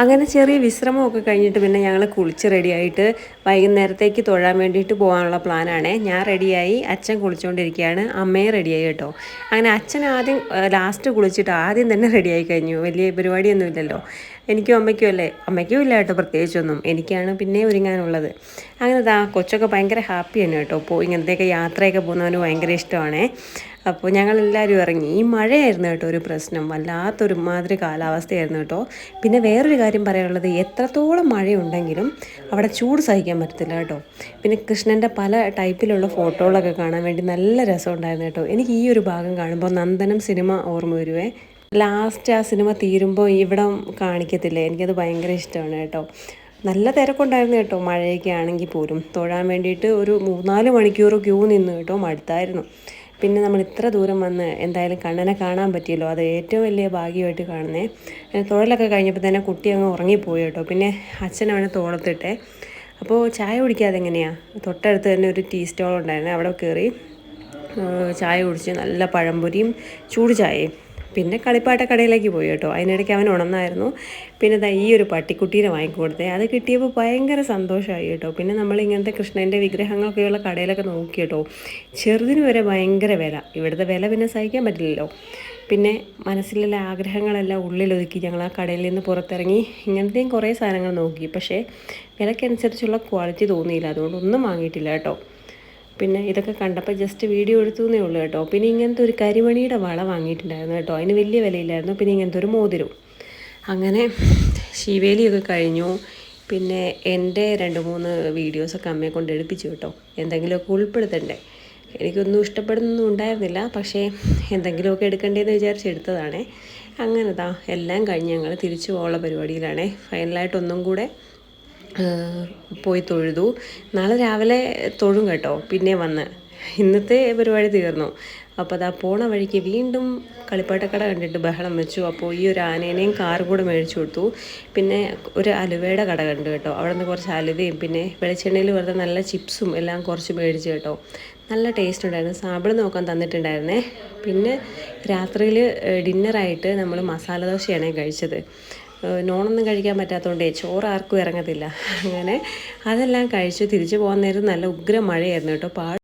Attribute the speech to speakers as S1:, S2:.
S1: അങ്ങനെ ചെറിയ വിശ്രമമൊക്കെ കഴിഞ്ഞിട്ട് പിന്നെ ഞങ്ങൾ കുളിച്ച് റെഡിയായിട്ട് വൈകുന്നേരത്തേക്ക് തൊഴാൻ വേണ്ടിയിട്ട് പോകാനുള്ള പ്ലാനാണ്. ഞാൻ റെഡിയായി, അച്ഛൻ കുളിച്ചുകൊണ്ടിരിക്കുകയാണ്, അമ്മയും റെഡിയായി കേട്ടോ. അങ്ങനെ അച്ഛൻ ആദ്യം ലാസ്റ്റ് കുളിച്ചിട്ട് ആദ്യം തന്നെ റെഡിയായി കഴിഞ്ഞു. വലിയ പരിപാടിയൊന്നും ഇല്ലല്ലോ. എനിക്കും അമ്മയ്ക്കും അല്ലേ, അമ്മയ്ക്കും ഇല്ല കേട്ടോ പ്രത്യേകിച്ചൊന്നും, എനിക്കാണ് പിന്നെ ഒരുങ്ങാനുള്ളത്. അങ്ങനെ കൊച്ചൊക്കെ ഭയങ്കര ഹാപ്പിയാണ് കേട്ടോ. ഇങ്ങനത്തെയൊക്കെ യാത്രയൊക്കെ പോകുന്നവന് ഭയങ്കര ഇഷ്ടമാണ്. അപ്പോൾ ഞങ്ങളെല്ലാവരും ഇറങ്ങി. ഈ മഴയായിരുന്നു കേട്ടോ ഒരു പ്രശ്നം, വല്ലാത്തൊരു മാതിരി കാലാവസ്ഥയായിരുന്നു കേട്ടോ. പിന്നെ വേറൊരു കാര്യം പറയാനുള്ളത്, എത്രത്തോളം മഴയുണ്ടെങ്കിലും അവിടെ ചൂട് സഹിക്കാൻ പറ്റത്തില്ല കേട്ടോ. പിന്നെ കൃഷ്ണൻ്റെ പല ടൈപ്പിലുള്ള ഫോട്ടോകളൊക്കെ കാണാൻ വേണ്ടി നല്ല രസമുണ്ടായിരുന്നു കേട്ടോ. എനിക്ക് ഈ ഒരു ഭാഗം കാണുമ്പോൾ നന്ദനം സിനിമ ഓർമ്മ വരുവേ. ലാസ്റ്റ് ആ സിനിമ തീരുമ്പോൾ ഇവിടം കാണിക്കത്തില്ലേ, എനിക്കത് ഭയങ്കര ഇഷ്ടമാണ് കേട്ടോ. നല്ല തിരക്കുണ്ടായിരുന്നു കേട്ടോ, മഴയൊക്കെ ആണെങ്കിൽ പോലും. തൊഴാൻ വേണ്ടിയിട്ട് ഒരു 3-4 മണിക്കൂർ ക്യൂ നിന്ന് കേട്ടോ, മടുത്തായിരുന്നു. പിന്നെ നമ്മൾ ഇത്ര ദൂരം വന്ന് എന്തായാലും കണ്ണനെ കാണാൻ പറ്റിയല്ലോ, അത് ഏറ്റവും വലിയ ഭാഗ്യമായിട്ട് കാണുന്നേ. തൊഴിലൊക്കെ കഴിഞ്ഞപ്പോൾ തന്നെ കുട്ടി അങ്ങ് ഉറങ്ങിപ്പോയി കേട്ടോ. പിന്നെ അച്ഛനാണ് തോളത്തിട്ടെ. അപ്പോൾ ചായ കുടിക്കാതെ എങ്ങനെയാണ്, തൊട്ടടുത്ത് തന്നെ ഒരു ടീ സ്റ്റോൾ ഉണ്ടായിരുന്നു, അവിടെ കയറി ചായ കുടിച്ച് നല്ല പഴംപൊരിയും ചൂട് ചായയും. പിന്നെ കളിപ്പാട്ട കടയിലേക്ക് പോയി കേട്ടോ. അതിനിടയ്ക്ക് അവൻ ഉണർന്നായിരുന്നു. പിന്നെ ഈ ഒരു പട്ടിക്കുട്ടീനെ വാങ്ങിക്കൊടുത്തേ, അത് കിട്ടിയപ്പോൾ ഭയങ്കര സന്തോഷമായി കേട്ടോ. പിന്നെ നമ്മൾ ഇങ്ങനത്തെ കൃഷ്ണൻ്റെ വിഗ്രഹങ്ങളൊക്കെയുള്ള കടയിലൊക്കെ നോക്കി കേട്ടോ. ചെറുതിന് വരെ ഭയങ്കര വില, ഇവിടുത്തെ വില പിന്നെ സഹിക്കാൻ പറ്റില്ലല്ലോ. പിന്നെ മനസ്സിലുള്ള ആഗ്രഹങ്ങളെല്ലാം ഉള്ളിലൊതുക്കി ഞങ്ങൾ ആ കടയിൽ നിന്ന് പുറത്തിറങ്ങി ഇങ്ങനത്തെയും കുറേ സാധനങ്ങൾ നോക്കി. പക്ഷേ വിലക്കനുസരിച്ചുള്ള ക്വാളിറ്റി തോന്നിയില്ല, അതുകൊണ്ടൊന്നും വാങ്ങിയിട്ടില്ല കേട്ടോ. പിന്നെ ഇതൊക്കെ കണ്ടപ്പോൾ ജസ്റ്റ് വീഡിയോ എടുത്തുന്നേ ഉള്ളൂ കേട്ടോ. പിന്നെ ഇങ്ങനത്തെ ഒരു കരിമണിയുടെ വള വാങ്ങിയിട്ടുണ്ടായിരുന്നു കേട്ടോ, അതിന് വലിയ വിലയില്ലായിരുന്നു. പിന്നെ ഇങ്ങനത്തെ ഒരു മോതിരം. അങ്ങനെ ശിവേലിയൊക്കെ കഴിഞ്ഞു. പിന്നെ എൻ്റെ 2-3 വീഡിയോസൊക്കെ അമ്മയെ കൊണ്ട് എടുപ്പിച്ചു കേട്ടോ, എന്തെങ്കിലുമൊക്കെ ഉൾപ്പെടുത്തണ്ടേ. എനിക്കൊന്നും ഇഷ്ടപ്പെടുന്നൊന്നും ഉണ്ടായിരുന്നില്ല, പക്ഷേ എന്തെങ്കിലുമൊക്കെ എടുക്കണ്ടേന്ന് വിചാരിച്ച് എടുത്തതാണേ. അങ്ങനെ എല്ലാം കഴിഞ്ഞ് ഞങ്ങൾ തിരിച്ചു പോകാനുള്ള പരിപാടിയിലാണേ. ഫൈനലായിട്ടൊന്നും കൂടെ പോയി തൊഴുതു. നാളെ രാവിലെ തൊഴും കേട്ടോ. പിന്നെ വന്ന് ഇന്നത്തെ പരിപാടി തീർന്നു. അപ്പോൾ പോണ വഴിക്ക് വീണ്ടും കളിപ്പാട്ടക്കട കണ്ടിട്ട് ബഹളം വെച്ചു. അപ്പോൾ ഈ ഒരു ആനേനെയും കാറും കൂടെ മേടിച്ചു കൊടുത്തു. പിന്നെ ഒരു അലുവയുടെ കട കണ്ടു കേട്ടോ, അവിടെ നിന്ന് കുറച്ച് അലുവയും പിന്നെ വെളിച്ചെണ്ണയിൽ വെറുതെ നല്ല ചിപ്സും എല്ലാം കുറച്ച് മേടിച്ചു കേട്ടോ. നല്ല ടേസ്റ്റ് ഉണ്ടായിരുന്നു. സാമ്പിൾ നോക്കാൻ തന്നിട്ടുണ്ടായിരുന്നേ. പിന്നെ രാത്രിയിൽ ഡിന്നറായിട്ട് നമ്മൾ മസാല ദോശയാണ് കഴിച്ചത്. നോണൊന്നും കഴിക്കാൻ പറ്റാത്തതുകൊണ്ടേ ചോറ് ആർക്കും ഇറങ്ങത്തില്ല. അങ്ങനെ അതെല്ലാം കഴിച്ച് തിരിച്ചു പോകാൻ നേരം നല്ല ഉഗ്ര മഴയായിരുന്നു കേട്ടോ.